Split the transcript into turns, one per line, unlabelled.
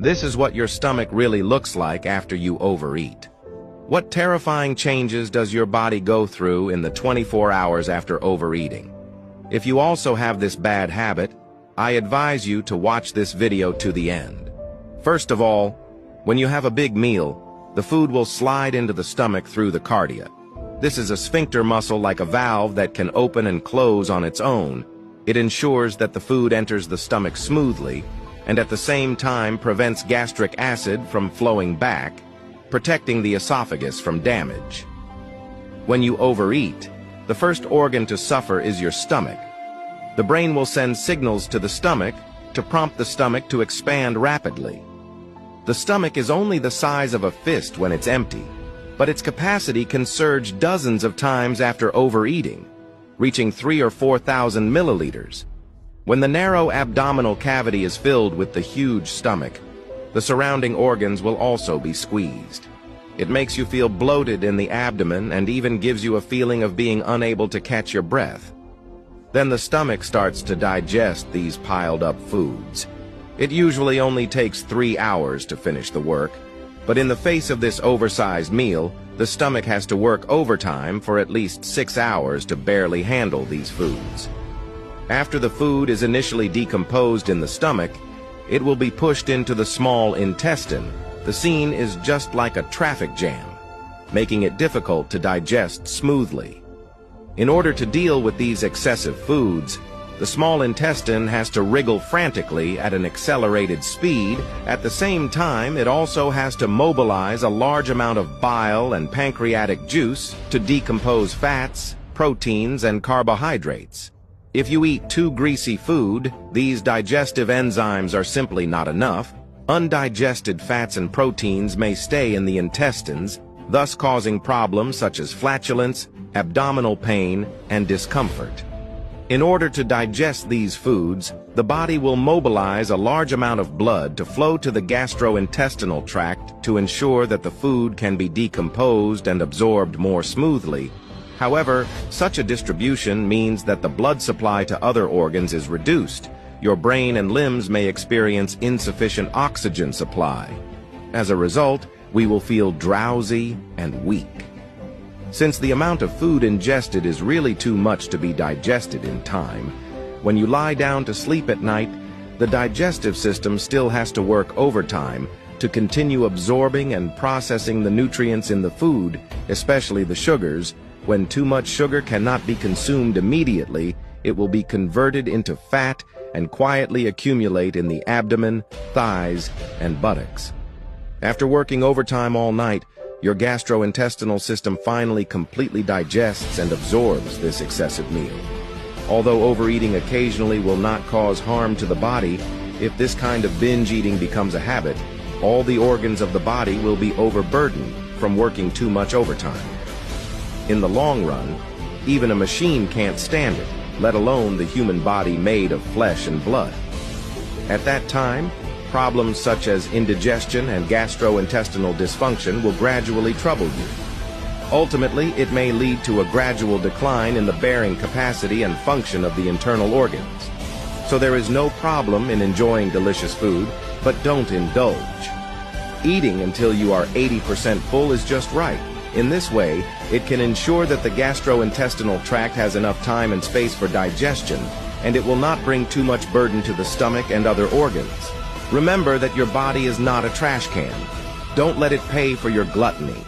This is what your stomach really looks like after you overeat. What terrifying changes does your body go through in the 24 hours after overeating? If you also have this bad habit, I advise you to watch this video to the end. First of all, when you have a big meal, the food will slide into the stomach through the cardia. This is a sphincter muscle like a valve that can open and close on its own. It ensures that the food enters the stomach smoothly and at the same time prevents gastric acid from flowing back, protecting the esophagus from damage. When you overeat, the first organ to suffer is your stomach. The brain will send signals to the stomach to prompt the stomach to expand rapidly. The stomach is only the size of a fist when it's empty, but its capacity can surge dozens of times after overeating, reaching 3,000 or 4,000 milliliters. When the narrow abdominal cavity is filled with the huge stomach, the surrounding organs will also be squeezed. It makes you feel bloated in the abdomen and even gives you a feeling of being unable to catch your breath. Then the stomach starts to digest these piled up foods. It usually only takes 3 hours to finish the work, but in the face of this oversized meal, the stomach has to work overtime for at least 6 hours to barely handle these foods. After the food is initially decomposed in the stomach, it will be pushed into the small intestine. The scene is just like a traffic jam, making it difficult to digest smoothly. In order to deal with these excessive foods, the small intestine has to wriggle frantically at an accelerated speed. At the same time, it also has to mobilize a large amount of bile and pancreatic juice to decompose fats, proteins, and carbohydrates. If you eat too greasy food, these digestive enzymes are simply not enough. Undigested fats and proteins may stay in the intestines, thus causing problems such as flatulence, abdominal pain, and discomfort. In order to digest these foods, the body will mobilize a large amount of blood to flow to the gastrointestinal tract to ensure that the food can be decomposed and absorbed more smoothly. However, such a distribution means that the blood supply to other organs is reduced. Your brain and limbs may experience insufficient oxygen supply. As a result, we will feel drowsy and weak. Since the amount of food ingested is really too much to be digested in time, when you lie down to sleep at night, the digestive system still has to work overtime to continue absorbing and processing the nutrients in the food, especially the sugars. When too much sugar cannot be consumed immediately, it will be converted into fat and quietly accumulate in the abdomen, thighs, and buttocks. After working overtime all night, your gastrointestinal system finally completely digests and absorbs this excessive meal. Although overeating occasionally will not cause harm to the body, if this kind of binge eating becomes a habit, all the organs of the body will be overburdened from working too much overtime. In the long run, even a machine can't stand it, let alone the human body made of flesh and blood. At that time, problems such as indigestion and gastrointestinal dysfunction will gradually trouble you. Ultimately, it may lead to a gradual decline in the bearing capacity and function of the internal organs. So there is no problem in enjoying delicious food, but don't indulge. Eating until you are 80% full is just right. In this way, it can ensure that the gastrointestinal tract has enough time and space for digestion, and it will not bring too much burden to the stomach and other organs. Remember that your body is not a trash can. Don't let it pay for your gluttony.